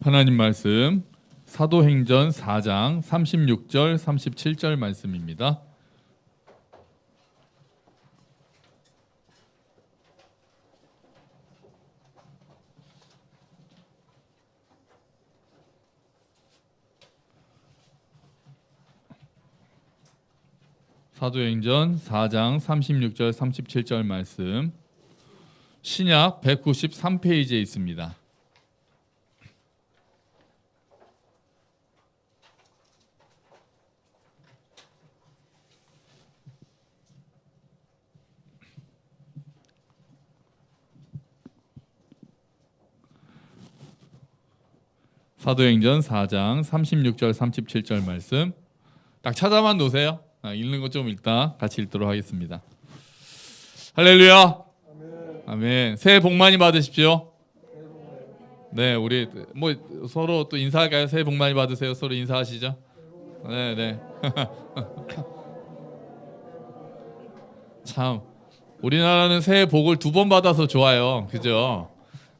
하나님 말씀 사도행전 4장 36절 37절 말씀입니다. 사도행전 4장 36절 37절 말씀 신약 193페이지에 있습니다. 사도행전 4장 36절 37절 말씀 딱 찾아만 놓으세요. 읽는 것 좀 읽다 같이 읽도록 하겠습니다. 할렐루야. 아멘. 새해 복 많이 받으십시오. 네, 우리 뭐 서로 또 인사할까요? 새해 복 많이 받으세요. 서로 인사하시죠. 네, 네. 참 우리나라는 새해 복을 2번 받아서 좋아요. 그죠?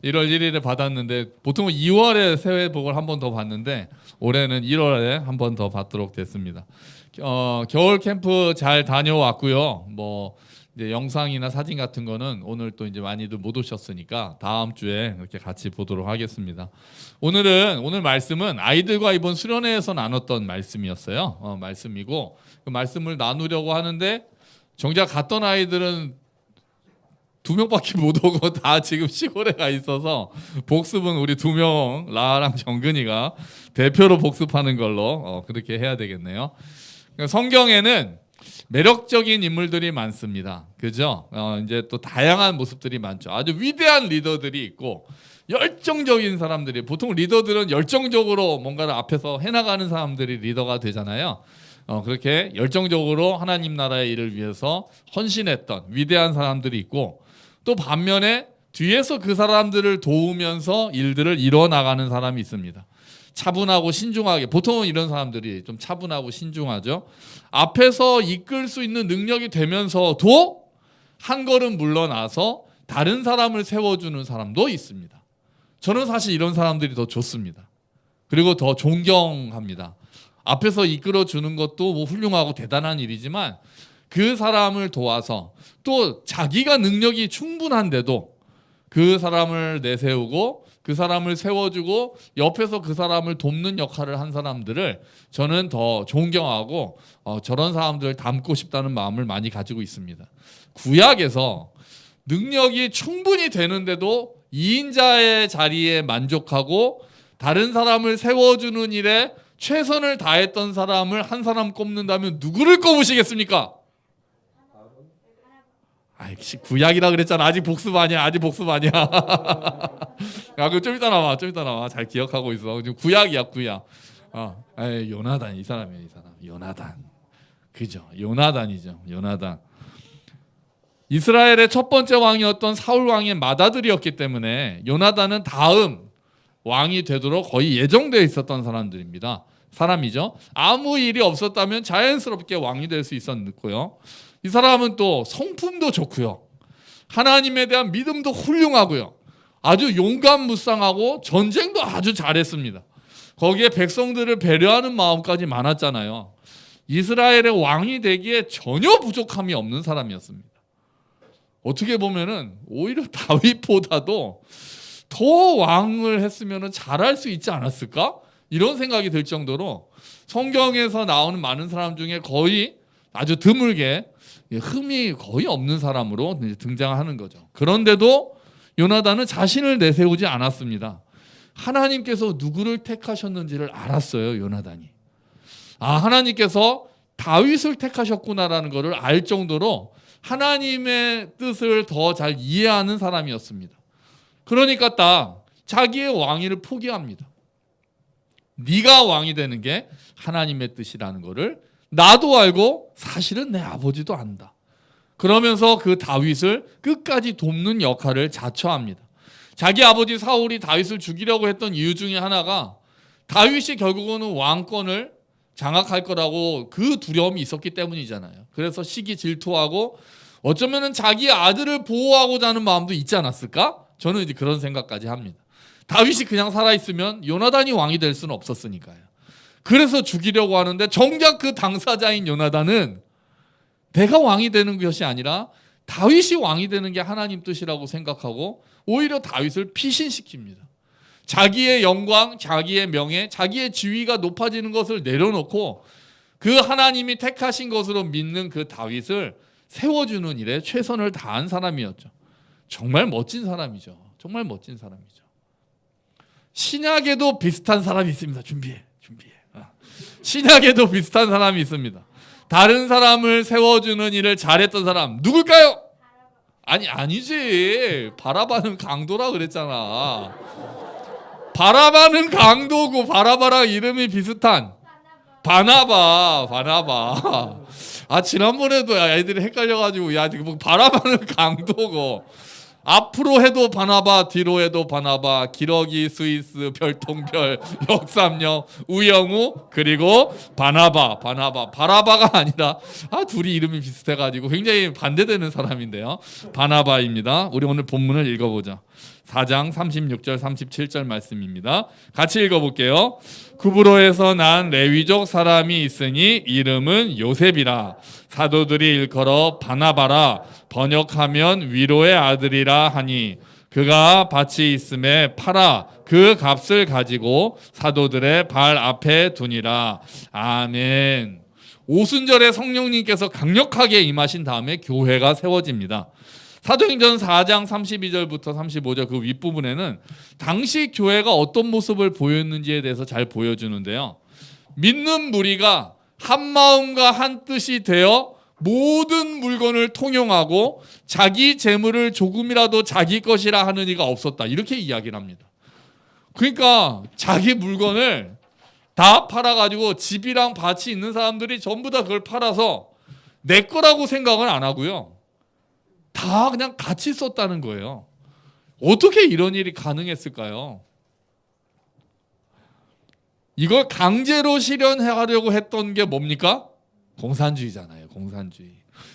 1월 1일에 받았는데 보통은 2월에 새해 복을 한 번 더 받는데 올해는 1월에 한 번 더 받도록 됐습니다. 겨울 캠프 잘 다녀왔고요. 뭐 이제 영상이나 사진 같은 거는 오늘 또 이제 많이들 못 오셨으니까 다음 주에 이렇게 같이 보도록 하겠습니다. 오늘 말씀은 아이들과 이번 수련회에서 나눴던 말씀이었어요. 말씀이고 그 말씀을 나누려고 하는데 정작 갔던 아이들은 2명밖에 못 오고 다 지금 시골에 가 있어서 복습은 우리 2명 라랑 정근이가 대표로 복습하는 걸로 그렇게 해야 되겠네요. 성경에는 매력적인 인물들이 많습니다. 그죠? 이제 또 다양한 모습들이 많죠. 아주 위대한 리더들이 있고 열정적인 사람들이, 보통 리더들은 열정적으로 뭔가를 앞에서 해나가는 사람들이 리더가 되잖아요. 그렇게 열정적으로 하나님 나라의 일을 위해서 헌신했던 위대한 사람들이 있고, 또 반면에 뒤에서 그 사람들을 도우면서 일들을 이뤄나가는 사람이 있습니다. 차분하고 신중하게, 보통은 이런 사람들이 좀 차분하고 신중하죠. 앞에서 이끌 수 있는 능력이 되면서도 한 걸음 물러나서 다른 사람을 세워주는 사람도 있습니다. 저는 사실 이런 사람들이 더 좋습니다. 그리고 더 존경합니다. 앞에서 이끌어주는 것도 뭐 훌륭하고 대단한 일이지만 그 사람을 도와서 또 자기가 능력이 충분한데도 그 사람을 내세우고 그 사람을 세워주고 옆에서 그 사람을 돕는 역할을 한 사람들을 저는 더 존경하고 저런 사람들을 닮고 싶다는 마음을 많이 가지고 있습니다. 구약에서 능력이 충분히 되는데도 2인자의 자리에 만족하고 다른 사람을 세워주는 일에 최선을 다했던 사람을 한 사람 꼽는다면 누구를 꼽으시겠습니까? 구약이라 그랬잖아. 아직 복습 아니야. 그거 좀 이따 나와. 잘 기억하고 있어. 지금 구약이야, 구약. 요나단, 이 사람. 요나단. 그죠? 요나단이죠. 요나단. 이스라엘의 첫 번째 왕이었던 사울 왕의 맏아들이었기 때문에 요나단은 다음 왕이 되도록 거의 예정되어 있었던 사람이죠. 아무 일이 없었다면 자연스럽게 왕이 될 수 있었고요. 이 사람은 또 성품도 좋고요. 하나님에 대한 믿음도 훌륭하고요. 아주 용감무쌍하고 전쟁도 아주 잘했습니다. 거기에 백성들을 배려하는 마음까지 많았잖아요. 이스라엘의 왕이 되기에 전혀 부족함이 없는 사람이었습니다. 어떻게 보면은 오히려 다윗보다도 더 왕을 했으면 잘할 수 있지 않았을까? 이런 생각이 들 정도로 성경에서 나오는 많은 사람 중에 거의 아주 드물게 흠이 거의 없는 사람으로 등장하는 거죠. 그런데도 요나단은 자신을 내세우지 않았습니다. 하나님께서 누구를 택하셨는지를 알았어요. 요나단이. 하나님께서 다윗을 택하셨구나라는 것을 알 정도로 하나님의 뜻을 더 잘 이해하는 사람이었습니다. 그러니까 딱 자기의 왕위를 포기합니다. 네가 왕이 되는 게 하나님의 뜻이라는 것을 나도 알고 사실은 내 아버지도 안다. 그러면서 그 다윗을 끝까지 돕는 역할을 자처합니다. 자기 아버지 사울이 다윗을 죽이려고 했던 이유 중에 하나가 다윗이 결국은 왕권을 장악할 거라고 그 두려움이 있었기 때문이잖아요. 그래서 시기 질투하고 어쩌면 자기 아들을 보호하고자 하는 마음도 있지 않았을까? 저는 이제 그런 생각까지 합니다. 다윗이 그냥 살아있으면 요나단이 왕이 될 수는 없었으니까요. 그래서 죽이려고 하는데 정작 그 당사자인 요나단은 내가 왕이 되는 것이 아니라 다윗이 왕이 되는 게 하나님 뜻이라고 생각하고 오히려 다윗을 피신시킵니다. 자기의 영광, 자기의 명예, 자기의 지위가 높아지는 것을 내려놓고 그 하나님이 택하신 것으로 믿는 그 다윗을 세워주는 일에 최선을 다한 사람이었죠. 정말 멋진 사람이죠. 정말 멋진 사람이죠. 신약에도 비슷한 사람이 있습니다. 준비해. 신약에도 비슷한 사람이 있습니다. 다른 사람을 세워주는 일을 잘했던 사람 누굴까요? 아니지. 바라바는 강도라 그랬잖아. 바라바는 강도고 바라바랑 이름이 비슷한 바나바. 지난번에도 애들이 헷갈려가지고 뭐 바라바는 강도고 앞으로 해도 바나바, 뒤로 해도 바나바, 기러기, 스위스, 별통별, 역삼역, 우영우, 그리고 바나바가 아니라 둘이 이름이 비슷해가지고 굉장히 반대되는 사람인데요. 바나바입니다. 우리 오늘 본문을 읽어보자. 4장 36절 37절 말씀입니다. 같이 읽어볼게요. 구브로에서 난 레위족 사람이 있으니 이름은 요셉이라. 사도들이 일컬어 바나바라. 번역하면 위로의 아들이라 하니 그가 밭이 있음에 팔아 그 값을 가지고 사도들의 발 앞에 두니라. 아멘. 오순절에 성령님께서 강력하게 임하신 다음에 교회가 세워집니다. 사도행전 4장 32절부터 35절 그 윗부분에는 당시 교회가 어떤 모습을 보였는지에 대해서 잘 보여주는데요. 믿는 무리가 한 마음과 한 뜻이 되어 모든 물건을 통용하고 자기 재물을 조금이라도 자기 것이라 하는 이가 없었다. 이렇게 이야기를 합니다. 그러니까 자기 물건을 다 팔아가지고 집이랑 밭이 있는 사람들이 전부 다 그걸 팔아서 내 거라고 생각을 안 하고요. 다 그냥 같이 썼다는 거예요. 어떻게 이런 일이 가능했을까요? 이걸 강제로 실현하려고 했던 게 뭡니까? 공산주의잖아요.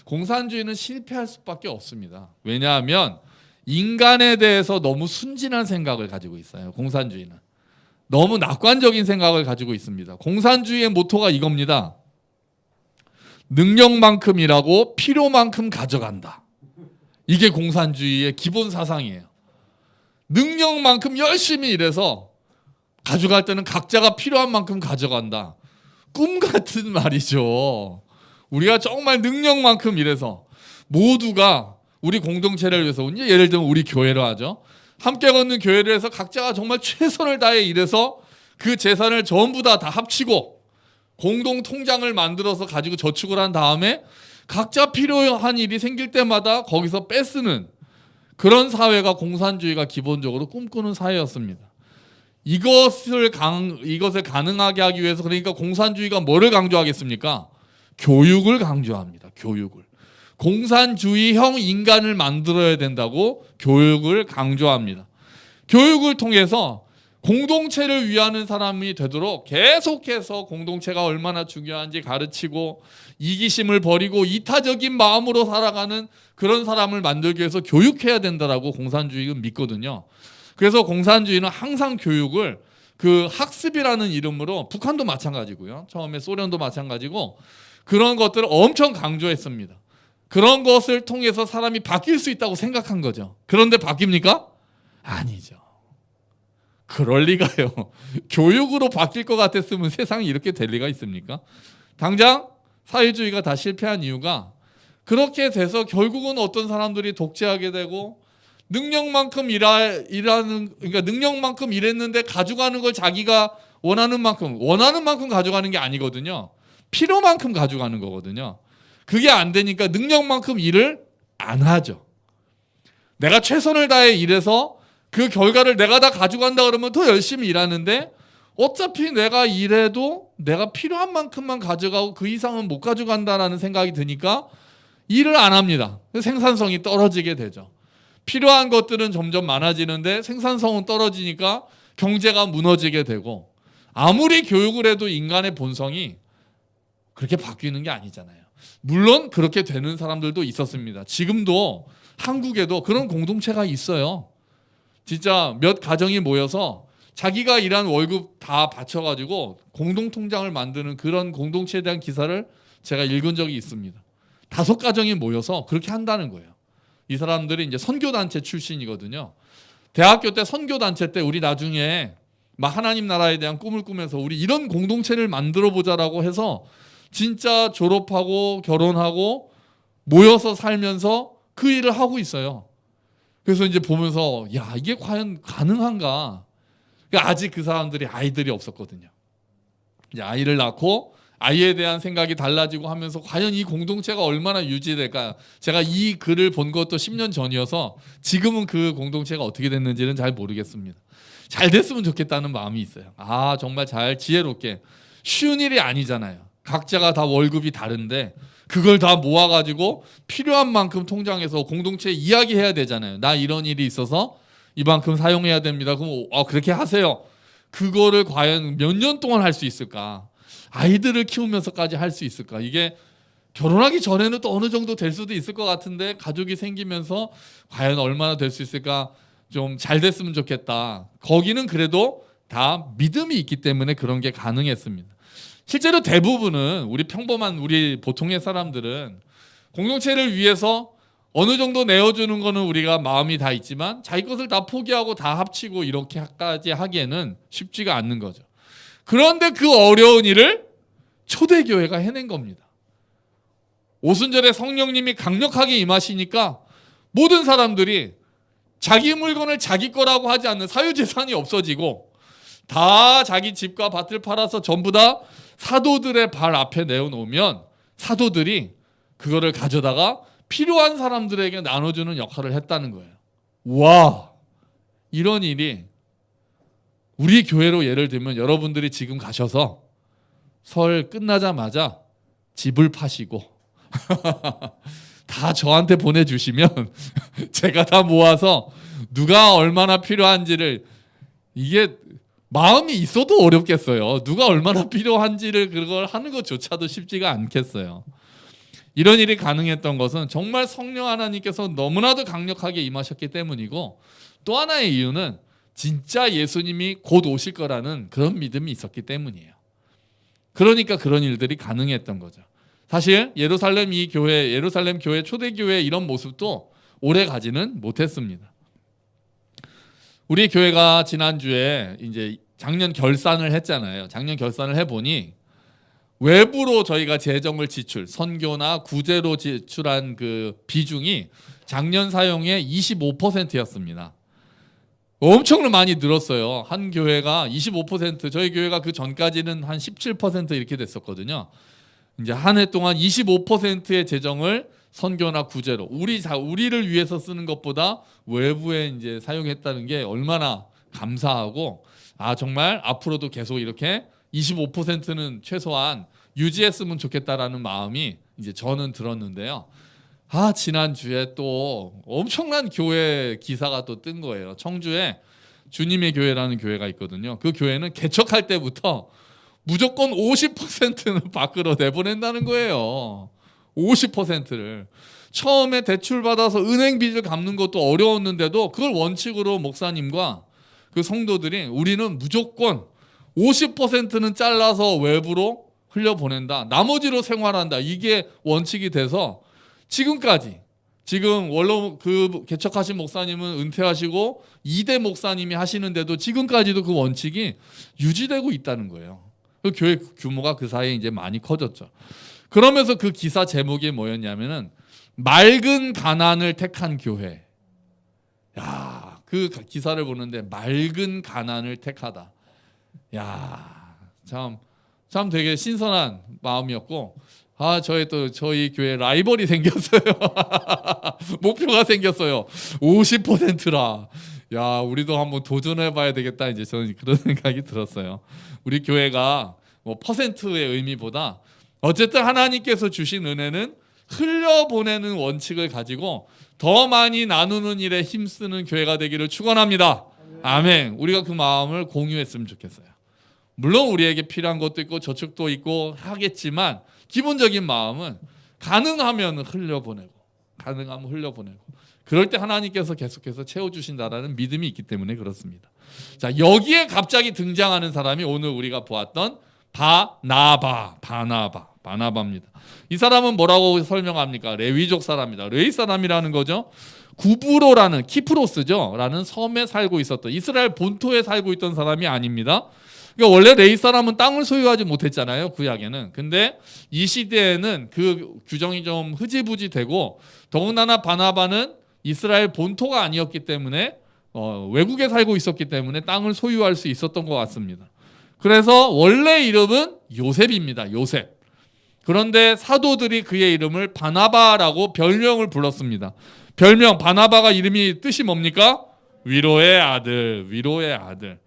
공산주의는 실패할 수밖에 없습니다. 왜냐하면 인간에 대해서 너무 순진한 생각을 가지고 있어요. 공산주의는 너무 낙관적인 생각을 가지고 있습니다. 공산주의의 모토가 이겁니다. 능력만큼이라고 필요만큼 가져간다. 이게 공산주의의 기본 사상이에요. 능력만큼 열심히 일해서 가져갈 때는 각자가 필요한 만큼 가져간다. 꿈 같은 말이죠. 우리가 정말 능력만큼 일해서 모두가 우리 공동체를 위해서, 예를 들면 우리 교회를 하죠. 함께 걷는 교회를 해서 각자가 정말 최선을 다해 일해서 그 재산을 전부 다 합치고 공동 통장을 만들어서 가지고 저축을 한 다음에 각자 필요한 일이 생길 때마다 거기서 뺏쓰는 그런 사회가 공산주의가 기본적으로 꿈꾸는 사회였습니다. 이것을 가능하게 하기 위해서 그러니까 공산주의가 뭐를 강조하겠습니까? 교육을 강조합니다. 교육을. 공산주의형 인간을 만들어야 된다고 교육을 강조합니다. 교육을 통해서 공동체를 위하는 사람이 되도록 계속해서 공동체가 얼마나 중요한지 가르치고 이기심을 버리고 이타적인 마음으로 살아가는 그런 사람을 만들기 위해서 교육해야 된다라고 공산주의는 믿거든요. 그래서 공산주의는 항상 교육을 그 학습이라는 이름으로 북한도 마찬가지고요. 처음에 소련도 마찬가지고 그런 것들을 엄청 강조했습니다. 그런 것을 통해서 사람이 바뀔 수 있다고 생각한 거죠. 그런데 바뀝니까? 아니죠. 그럴 리가요. 교육으로 바뀔 것 같았으면 세상이 이렇게 될 리가 있습니까? 당장 사회주의가 다 실패한 이유가 그렇게 돼서 결국은 어떤 사람들이 독재하게 되고 능력만큼 그러니까 능력만큼 일했는데 가져가는 걸 자기가 원하는 만큼 가져가는 게 아니거든요. 필요만큼 가져가는 거거든요. 그게 안 되니까 능력만큼 일을 안 하죠. 내가 최선을 다해 일해서 그 결과를 내가 다 가져간다 그러면 더 열심히 일하는데 어차피 내가 일해도 내가 필요한 만큼만 가져가고 그 이상은 못 가져간다라는 생각이 드니까 일을 안 합니다. 생산성이 떨어지게 되죠. 필요한 것들은 점점 많아지는데 생산성은 떨어지니까 경제가 무너지게 되고 아무리 교육을 해도 인간의 본성이 그렇게 바뀌는 게 아니잖아요. 물론 그렇게 되는 사람들도 있었습니다. 지금도 한국에도 그런 공동체가 있어요. 진짜 몇 가정이 모여서 자기가 일한 월급 다 바쳐가지고 공동통장을 만드는 그런 공동체에 대한 기사를 제가 읽은 적이 있습니다. 5가정이 모여서 그렇게 한다는 거예요. 이 사람들이 이제 선교단체 출신이거든요. 대학교 때 선교단체 때 우리 나중에 막 하나님 나라에 대한 꿈을 꾸면서 우리 이런 공동체를 만들어 보자라고 해서 진짜 졸업하고 결혼하고 모여서 살면서 그 일을 하고 있어요. 그래서 이제 보면서 야, 이게 과연 가능한가? 아직 그 사람들이 아이들이 없었거든요. 이제 아이를 낳고 아이에 대한 생각이 달라지고 하면서 과연 이 공동체가 얼마나 유지될까? 제가 이 글을 본 것도 10년 전이어서 지금은 그 공동체가 어떻게 됐는지는 잘 모르겠습니다. 잘 됐으면 좋겠다는 마음이 있어요. 아, 정말 잘 지혜롭게. 쉬운 일이 아니잖아요. 각자가 다 월급이 다른데 그걸 다 모아가지고 필요한 만큼 통장에서 공동체에 이야기해야 되잖아요. 나 이런 일이 있어서 이만큼 사용해야 됩니다. 그럼 그렇게 하세요. 그거를 과연 몇 년 동안 할 수 있을까? 아이들을 키우면서까지 할 수 있을까? 이게 결혼하기 전에는 또 어느 정도 될 수도 있을 것 같은데 가족이 생기면서 과연 얼마나 될 수 있을까? 좀 잘 됐으면 좋겠다. 거기는 그래도 다 믿음이 있기 때문에 그런 게 가능했습니다. 실제로 대부분은 우리 평범한 우리 보통의 사람들은 공동체를 위해서 어느 정도 내어주는 거는 우리가 마음이 다 있지만 자기 것을 다 포기하고 다 합치고 이렇게까지 하기에는 쉽지가 않는 거죠. 그런데 그 어려운 일을 초대교회가 해낸 겁니다. 오순절에 성령님이 강력하게 임하시니까 모든 사람들이 자기 물건을 자기 거라고 하지 않는 사유재산이 없어지고 다 자기 집과 밭을 팔아서 전부 다 사도들의 발 앞에 내어놓으면 사도들이 그거를 가져다가 필요한 사람들에게 나눠주는 역할을 했다는 거예요. 와, 이런 일이 우리 교회로 예를 들면 여러분들이 지금 가셔서 설 끝나자마자 집을 파시고 다 저한테 보내주시면 제가 다 모아서 누가 얼마나 필요한지를, 이게 마음이 있어도 어렵겠어요. 누가 얼마나 필요한지를 그걸 하는 것조차도 쉽지가 않겠어요. 이런 일이 가능했던 것은 정말 성령 하나님께서 너무나도 강력하게 임하셨기 때문이고, 또 하나의 이유는 진짜 예수님이 곧 오실 거라는 그런 믿음이 있었기 때문이에요. 그러니까 그런 일들이 가능했던 거죠. 사실 예루살렘 교회 초대교회 이런 모습도 오래 가지는 못했습니다. 우리 교회가 지난주에 이제 작년 결산을 했잖아요. 작년 결산을 해보니 외부로 저희가 재정을 선교나 구제로 지출한 그 비중이 작년 사용의 25%였습니다. 엄청 많이 늘었어요. 한 교회가 25%, 저희 교회가 그 전까지는 한 17% 이렇게 됐었거든요. 이제 한 해 동안 25%의 재정을 선교나 구제로 우리를 위해서 쓰는 것보다 외부에 이제 사용했다는 게 얼마나 감사하고, 정말 앞으로도 계속 이렇게 25%는 최소한 유지했으면 좋겠다라는 마음이 이제 저는 들었는데요. 지난주에 또 엄청난 교회 기사가 또 뜬 거예요. 청주에 주님의 교회라는 교회가 있거든요. 그 교회는 개척할 때부터 무조건 50%는 밖으로 내보낸다는 거예요. 50%를. 처음에 대출 받아서 은행 빚을 갚는 것도 어려웠는데도 그걸 원칙으로 목사님과 그 성도들이 우리는 무조건 50%는 잘라서 외부로 흘려보낸다. 나머지로 생활한다. 이게 원칙이 돼서 지금까지, 지금 원로 그 개척하신 목사님은 은퇴하시고 2대 목사님이 하시는데도 지금까지도 그 원칙이 유지되고 있다는 거예요. 그 교회 규모가 그 사이에 이제 많이 커졌죠. 그러면서 그 기사 제목이 뭐였냐면은 맑은 가난을 택한 교회. 야, 그 기사를 보는데 맑은 가난을 택하다. 야, 참 되게 신선한 마음이었고, 저희 교회 라이벌이 생겼어요. 목표가 생겼어요. 50%라. 야, 우리도 한번 도전해봐야 되겠다. 이제 저는 그런 생각이 들었어요. 우리 교회가 뭐 퍼센트의 의미보다 어쨌든 하나님께서 주신 은혜는 흘려보내는 원칙을 가지고 더 많이 나누는 일에 힘쓰는 교회가 되기를 축원합니다. 아멘. 우리가 그 마음을 공유했으면 좋겠어요. 물론 우리에게 필요한 것도 있고 저축도 있고 하겠지만 기본적인 마음은 가능하면 흘려보내고 그럴 때 하나님께서 계속해서 채워주신다라는 믿음이 있기 때문에 그렇습니다. 자, 여기에 갑자기 등장하는 사람이 오늘 우리가 보았던 바나바입니다. 이 사람은 뭐라고 설명합니까? 레위족 사람이다. 레위 사람이라는 거죠. 구브로라는 키프로스죠. 라는 섬에 살고 있었던, 이스라엘 본토에 살고 있던 사람이 아닙니다. 그러니까 원래 레위 사람은 땅을 소유하지 못했잖아요, 구약에는. 근데 이 시대에는 그 규정이 좀 흐지부지 되고, 더군다나 바나바는 이스라엘 본토가 아니었기 때문에 외국에 살고 있었기 때문에 땅을 소유할 수 있었던 것 같습니다. 그래서 원래 이름은 요셉입니다. 요셉. 그런데 사도들이 그의 이름을 바나바라고 별명을 불렀습니다. 별명 바나바가 이름이 뜻이 뭡니까? 위로의 아들, 위로의 아들.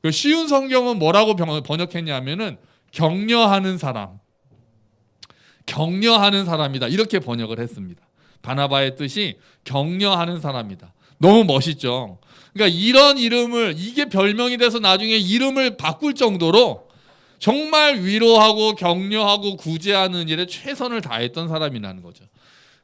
그 쉬운 성경은 뭐라고 번역했냐면은 격려하는 사람, 격려하는 사람이다, 이렇게 번역을 했습니다. 바나바의 뜻이 격려하는 사람이다. 너무 멋있죠. 그러니까 이런 이름을, 이게 별명이 돼서 나중에 이름을 바꿀 정도로 정말 위로하고 격려하고 구제하는 일에 최선을 다했던 사람이라는 거죠.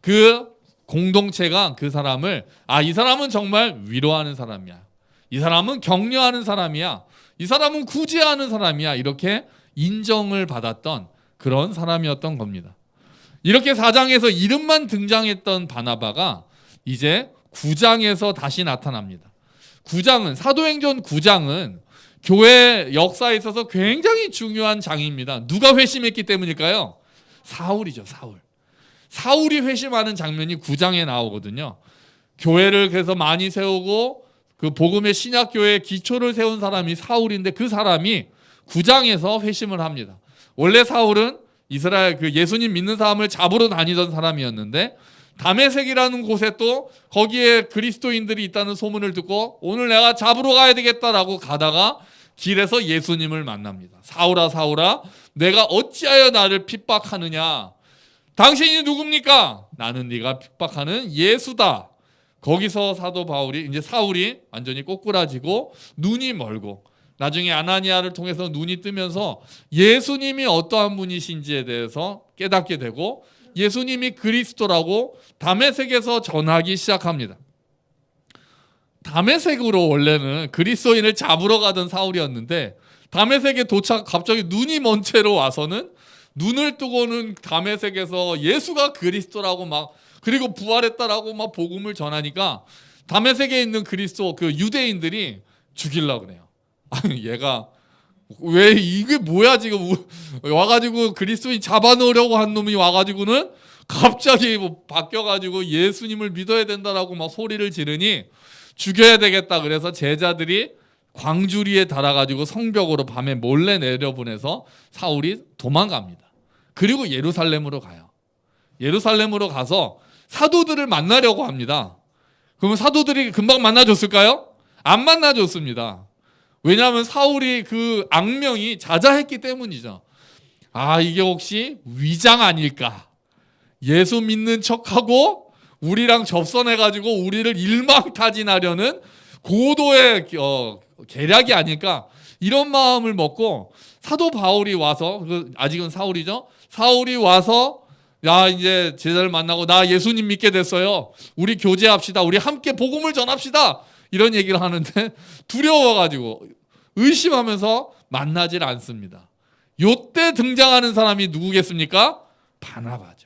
그 공동체가 그 사람을, 이 사람은 정말 위로하는 사람이야, 이 사람은 격려하는 사람이야, 이 사람은 구제하는 사람이야, 이렇게 인정을 받았던 그런 사람이었던 겁니다. 이렇게 4장에서 이름만 등장했던 바나바가 이제 9장에서 다시 나타납니다. 9장은, 사도행전 9장은 교회 역사에 있어서 굉장히 중요한 장입니다. 누가 회심했기 때문일까요? 사울이죠, 사울. 사울이 회심하는 장면이 9장에 나오거든요. 교회를 그래서 많이 세우고 그 복음의 신약교회의 기초를 세운 사람이 사울인데, 그 사람이 9장에서 회심을 합니다. 원래 사울은 이스라엘 그 예수님 믿는 사람을 잡으러 다니던 사람이었는데, 다메섹이라는 곳에 또 거기에 그리스도인들이 있다는 소문을 듣고 오늘 내가 잡으러 가야 되겠다라고 가다가 길에서 예수님을 만납니다. 사울아, 사울아, 내가 어찌하여 나를 핍박하느냐? 당신이 누굽니까? 나는 네가 핍박하는 예수다. 거기서 사도 바울이, 이제 사울이 완전히 꼬꾸라지고 눈이 멀고, 나중에 아나니아를 통해서 눈이 뜨면서 예수님이 어떠한 분이신지에 대해서 깨닫게 되고, 예수님이 그리스도라고 다메섹에서 전하기 시작합니다. 다메섹으로 원래는 그리스도인을 잡으러 가던 사울이었는데, 다메섹에 갑자기 눈이 먼 채로 와서는, 눈을 뜨고는 다메섹에서 예수가 그리스도라고 그리고 부활했다라고 복음을 전하니까 다메섹에 있는 그리스도 그 유대인들이 죽이려고 그래요. 아니, 얘가 왜, 이게 뭐야, 지금 와가지고 그리스도인 잡아놓으려고 한 놈이 와가지고는 갑자기 바뀌어가지고 예수님을 믿어야 된다라고 소리를 지르니 죽여야 되겠다. 그래서 제자들이 광주리에 달아가지고 성벽으로 밤에 몰래 내려보내서 사울이 도망갑니다. 그리고 예루살렘으로 가요. 예루살렘으로 가서 사도들을 만나려고 합니다. 그러면 사도들이 금방 만나줬을까요? 안 만나줬습니다. 왜냐하면 사울이 그 악명이 자자했기 때문이죠. 이게 혹시 위장 아닐까? 예수 믿는 척하고 우리랑 접선해가지고 우리를 일망타진하려는 고도의 계략이 아닐까? 이런 마음을 먹고 사도 바울이 와서, 아직은 사울이죠. 사울이 와서, 야, 이제 제자를 만나고 나 예수님 믿게 됐어요. 우리 교제합시다. 우리 함께 복음을 전합시다. 이런 얘기를 하는데 두려워가지고 의심하면서 만나질 않습니다. 요때 등장하는 사람이 누구겠습니까? 바나바죠.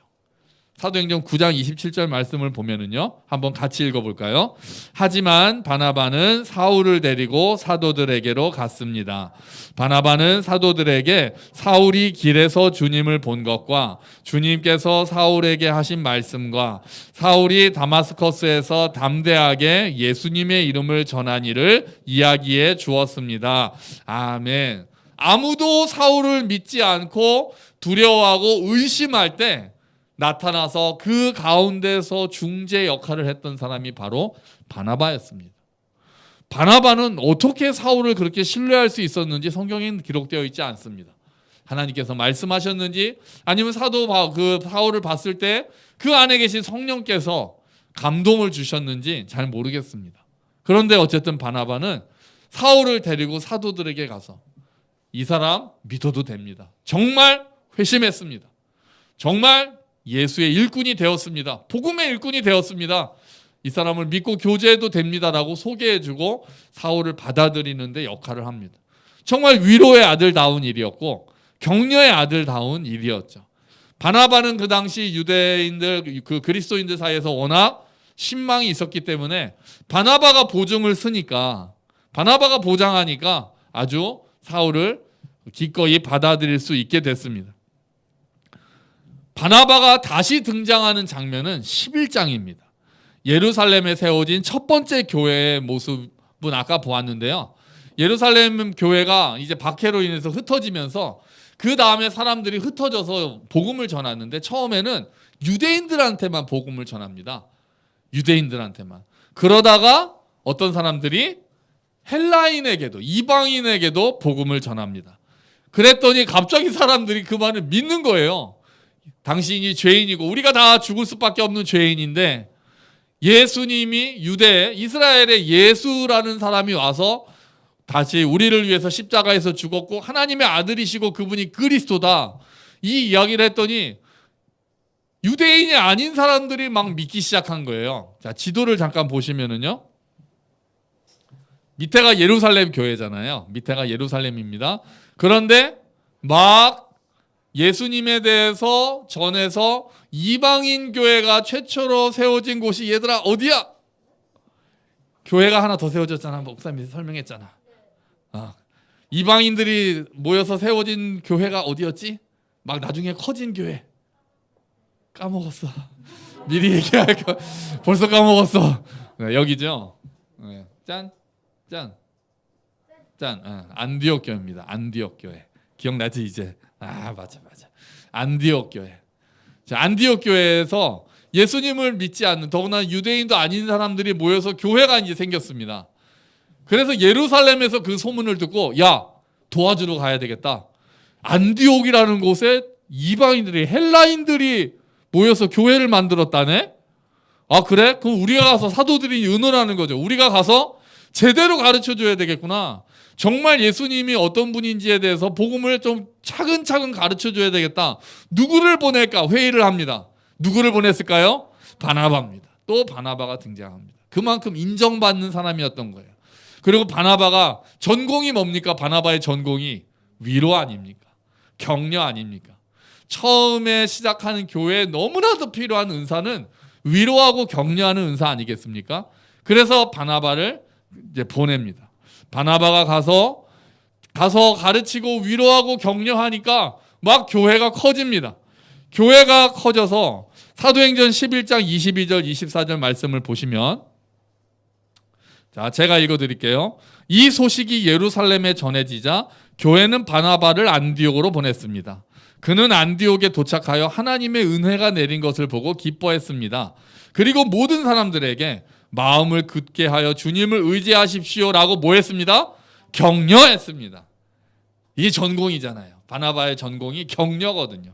사도행전 9장 27절 말씀을 보면은요, 한번 같이 읽어볼까요? 하지만 바나바는 사울을 데리고 사도들에게로 갔습니다. 바나바는 사도들에게 사울이 길에서 주님을 본 것과 주님께서 사울에게 하신 말씀과 사울이 다마스커스에서 담대하게 예수님의 이름을 전한 일을 이야기해 주었습니다. 아멘. 아무도 사울을 믿지 않고 두려워하고 의심할 때 나타나서 그 가운데서 중재 역할을 했던 사람이 바로 바나바였습니다. 바나바는 어떻게 사울을 그렇게 신뢰할 수 있었는지 성경에는 기록되어 있지 않습니다. 하나님께서 말씀하셨는지, 아니면 사울을 봤을 때 그 안에 계신 성령께서 감동을 주셨는지 잘 모르겠습니다. 그런데 어쨌든 바나바는 사울을 데리고 사도들에게 가서 이 사람 믿어도 됩니다. 정말 회심했습니다. 정말 예수의 일꾼이 되었습니다. 복음의 일꾼이 되었습니다. 이 사람을 믿고 교제해도 됩니다라고 소개해주고 사울을 받아들이는 데 역할을 합니다. 정말 위로의 아들다운 일이었고 격려의 아들다운 일이었죠. 바나바는 그 당시 유대인들, 그 그리스도인들 사이에서 워낙 신망이 있었기 때문에 바나바가 보증을 쓰니까, 바나바가 보장하니까 아주 사울을 기꺼이 받아들일 수 있게 됐습니다. 바나바가 다시 등장하는 장면은 11장입니다. 예루살렘에 세워진 첫 번째 교회의 모습은 아까 보았는데요. 예루살렘 교회가 이제 박해로 인해서 흩어지면서 그 다음에 사람들이 흩어져서 복음을 전하는데 처음에는 유대인들한테만 복음을 전합니다. 유대인들한테만. 그러다가 어떤 사람들이 헬라인에게도, 이방인에게도 복음을 전합니다. 그랬더니 갑자기 사람들이 그 말을 믿는 거예요. 당신이 죄인이고 우리가 다 죽을 수밖에 없는 죄인인데 예수님이 유대 이스라엘의 예수라는 사람이 와서 다시 우리를 위해서 십자가에서 죽었고 하나님의 아들이시고 그분이 그리스도다, 이 이야기를 했더니 유대인이 아닌 사람들이 막 믿기 시작한 거예요. 자, 지도를 잠깐 보시면은요, 밑에가 예루살렘 교회잖아요. 밑에가 예루살렘입니다. 그런데 막 예수님에 대해서 전해서 이방인 교회가 최초로 세워진 곳이 얘들아 어디야? 교회가 하나 더 세워졌잖아. 목사님이 설명했잖아. 이방인들이 모여서 세워진 교회가 어디였지? 막 나중에 커진 교회. 까먹었어. 미리 얘기할 거 벌써 까먹었어. 네, 여기죠. 네, 짠. 안디옥 교회입니다. 안디옥 교회. 기억나지 이제? 맞아. 안디옥 교회. 자, 안디옥 교회에서 예수님을 믿지 않는, 더구나 유대인도 아닌 사람들이 모여서 교회가 이제 생겼습니다. 그래서 예루살렘에서 그 소문을 듣고 야, 도와주러 가야 되겠다. 안디옥이라는 곳에 이방인들이, 헬라인들이 모여서 교회를 만들었다네? 그래? 그럼 우리가 가서, 사도들이 의논하는 거죠. 우리가 가서 제대로 가르쳐줘야 되겠구나. 정말 예수님이 어떤 분인지에 대해서 복음을 좀 차근차근 가르쳐줘야 되겠다. 누구를 보낼까? 회의를 합니다. 누구를 보냈을까요? 바나바입니다. 또 바나바가 등장합니다. 그만큼 인정받는 사람이었던 거예요. 그리고 바나바가 전공이 뭡니까? 바나바의 전공이 위로 아닙니까? 격려 아닙니까? 처음에 시작하는 교회에 너무나도 필요한 은사는 위로하고 격려하는 은사 아니겠습니까? 그래서 바나바를 이제 보냅니다. 바나바가 가서 가르치고 위로하고 격려하니까 막 교회가 커집니다. 교회가 커져서 사도행전 11장 22절 24절 말씀을 보시면, 자, 제가 읽어드릴게요. 이 소식이 예루살렘에 전해지자 교회는 바나바를 안디옥으로 보냈습니다. 그는 안디옥에 도착하여 하나님의 은혜가 내린 것을 보고 기뻐했습니다. 그리고 모든 사람들에게 마음을 굳게 하여 주님을 의지하십시오라고 뭐 했습니다? 격려했습니다. 이게 전공이잖아요. 바나바의 전공이 격려거든요.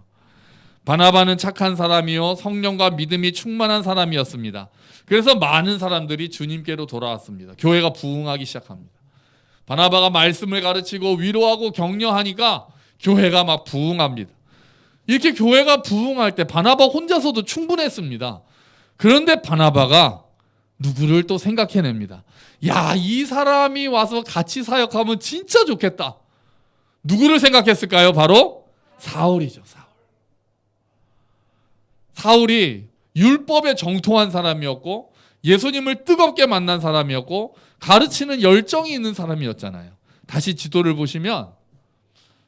바나바는 착한 사람이요 성령과 믿음이 충만한 사람이었습니다. 그래서 많은 사람들이 주님께로 돌아왔습니다. 교회가 부흥하기 시작합니다. 바나바가 말씀을 가르치고 위로하고 격려하니까 교회가 막 부흥합니다. 이렇게 교회가 부흥할 때 바나바 혼자서도 충분했습니다. 그런데 바나바가 누구를 또 생각해냅니다. 야, 이 사람이 와서 같이 사역하면 진짜 좋겠다. 누구를 생각했을까요? 바로 사울이죠. 사울이 율법에 정통한 사람이었고 예수님을 뜨겁게 만난 사람이었고 가르치는 열정이 있는 사람이었잖아요. 다시 지도를 보시면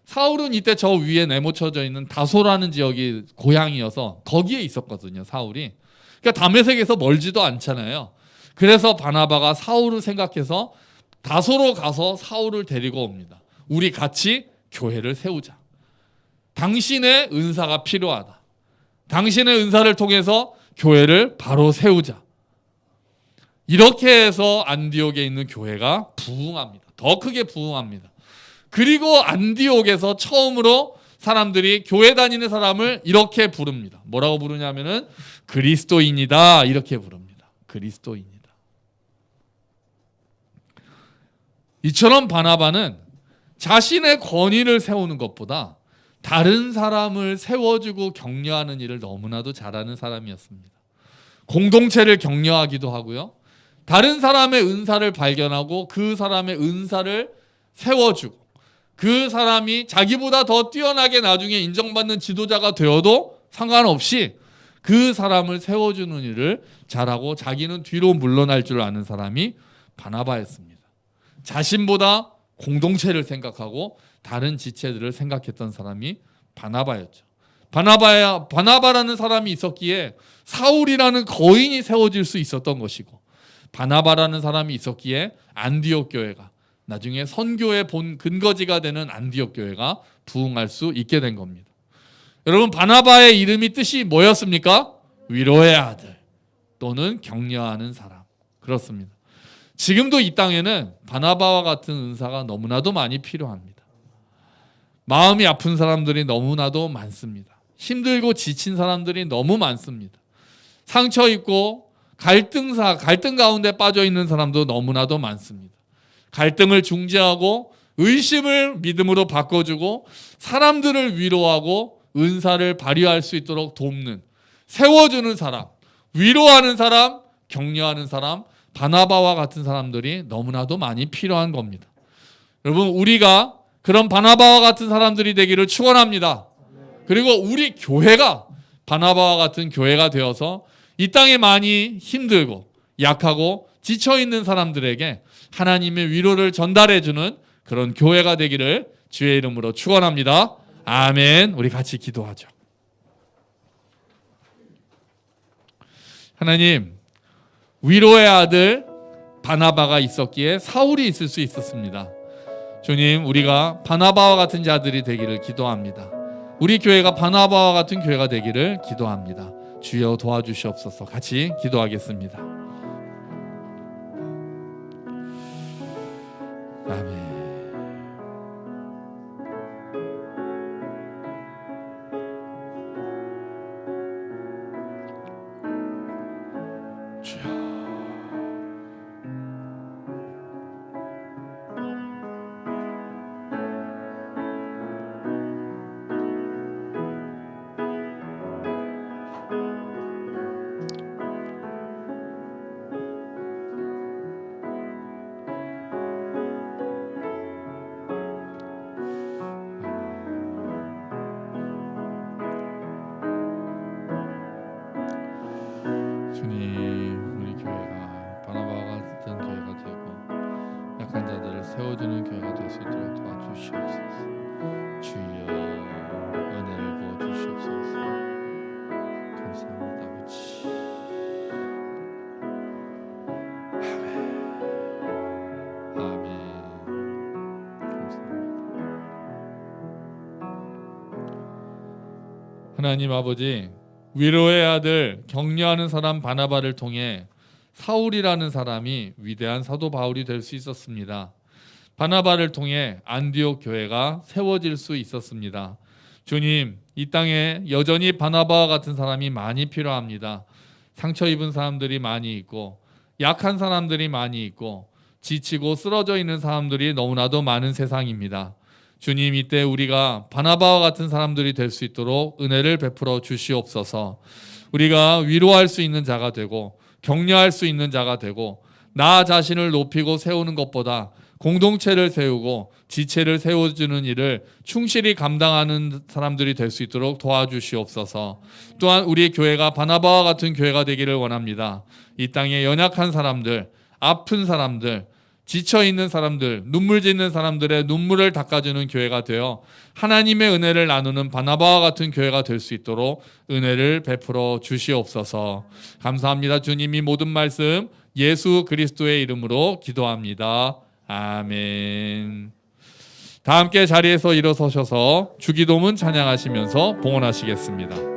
사울은 이때 저 위에 네모쳐져 있는 다소라는 지역이 고향이어서 거기에 있었거든요. 사울이. 그러니까 다메섹에서 멀지도 않잖아요. 그래서 바나바가 사울을 생각해서 다소로 가서 사울을 데리고 옵니다. 우리 같이 교회를 세우자. 당신의 은사가 필요하다. 당신의 은사를 통해서 교회를 바로 세우자. 이렇게 해서 안디옥에 있는 교회가 부흥합니다. 더 크게 부흥합니다. 그리고 안디옥에서 처음으로 사람들이 교회 다니는 사람을 이렇게 부릅니다. 뭐라고 부르냐면은 그리스도인이다, 이렇게 부릅니다. 그리스도인이다. 이처럼 바나바는 자신의 권위를 세우는 것보다 다른 사람을 세워주고 격려하는 일을 너무나도 잘하는 사람이었습니다. 공동체를 격려하기도 하고요. 다른 사람의 은사를 발견하고 그 사람의 은사를 세워주고 그 사람이 자기보다 더 뛰어나게 나중에 인정받는 지도자가 되어도 상관없이 그 사람을 세워주는 일을 잘하고 자기는 뒤로 물러날 줄 아는 사람이 바나바였습니다. 자신보다 공동체를 생각하고 다른 지체들을 생각했던 사람이 바나바였죠. 바나바라는 사람이 있었기에 사울이라는 거인이 세워질 수 있었던 것이고, 바나바라는 사람이 있었기에 안디옥 교회가, 나중에 선교의 본 근거지가 되는 안디옥 교회가 부흥할 수 있게 된 겁니다. 여러분, 바나바의 이름이 뜻이 뭐였습니까? 위로의 아들 또는 격려하는 사람. 그렇습니다. 지금도 이 땅에는 바나바와 같은 은사가 너무나도 많이 필요합니다. 마음이 아픈 사람들이 너무나도 많습니다. 힘들고 지친 사람들이 너무 많습니다. 상처 입고 갈등 가운데 빠져 있는 사람도 너무나도 많습니다. 갈등을 중재하고 의심을 믿음으로 바꿔주고 사람들을 위로하고 은사를 발휘할 수 있도록 돕는, 세워주는 사람, 위로하는 사람, 격려하는 사람, 바나바와 같은 사람들이 너무나도 많이 필요한 겁니다. 여러분, 우리가 그런 바나바와 같은 사람들이 되기를 축원합니다. 그리고 우리 교회가 바나바와 같은 교회가 되어서 이 땅에 많이 힘들고 약하고 지쳐있는 사람들에게 하나님의 위로를 전달해주는 그런 교회가 되기를 주의 이름으로 축원합니다. 아멘. 우리 같이 기도하죠. 하나님, 위로의 아들 바나바가 있었기에 사울이 있을 수 있었습니다. 주님, 우리가 바나바와 같은 자들이 되기를 기도합니다. 우리 교회가 바나바와 같은 교회가 되기를 기도합니다. 주여 도와주시옵소서. 같이 기도하겠습니다. 아멘. 주여. 주님, 우리 교회가 바나바와 같은 교회가 되고 약한 자들을 세워주는 교회가 될 수 있도록 도와주시옵소서. 주여, 은혜를 부어주시옵소서. 감사합니다, 아버지. 아멘. 아멘. 감사합니다. 하나님 아버지, 위로의 아들, 격려하는 사람 바나바를 통해 사울이라는 사람이 위대한 사도 바울이 될 수 있었습니다. 바나바를 통해 안디옥 교회가 세워질 수 있었습니다. 주님, 이 땅에 여전히 바나바와 같은 사람이 많이 필요합니다. 상처 입은 사람들이 많이 있고 약한 사람들이 많이 있고 지치고 쓰러져 있는 사람들이 너무나도 많은 세상입니다. 주님, 이때 우리가 바나바와 같은 사람들이 될 수 있도록 은혜를 베풀어 주시옵소서. 우리가 위로할 수 있는 자가 되고 격려할 수 있는 자가 되고 나 자신을 높이고 세우는 것보다 공동체를 세우고 지체를 세워주는 일을 충실히 감당하는 사람들이 될 수 있도록 도와주시옵소서. 또한 우리 교회가 바나바와 같은 교회가 되기를 원합니다. 이 땅에 연약한 사람들, 아픈 사람들, 지쳐있는 사람들, 눈물 짓는 사람들의 눈물을 닦아주는 교회가 되어 하나님의 은혜를 나누는 바나바와 같은 교회가 될 수 있도록 은혜를 베풀어 주시옵소서. 감사합니다. 주님이 모든 말씀 예수 그리스도의 이름으로 기도합니다. 아멘. 다 함께 자리에서 일어서셔서 주기도문 찬양하시면서 봉헌하시겠습니다.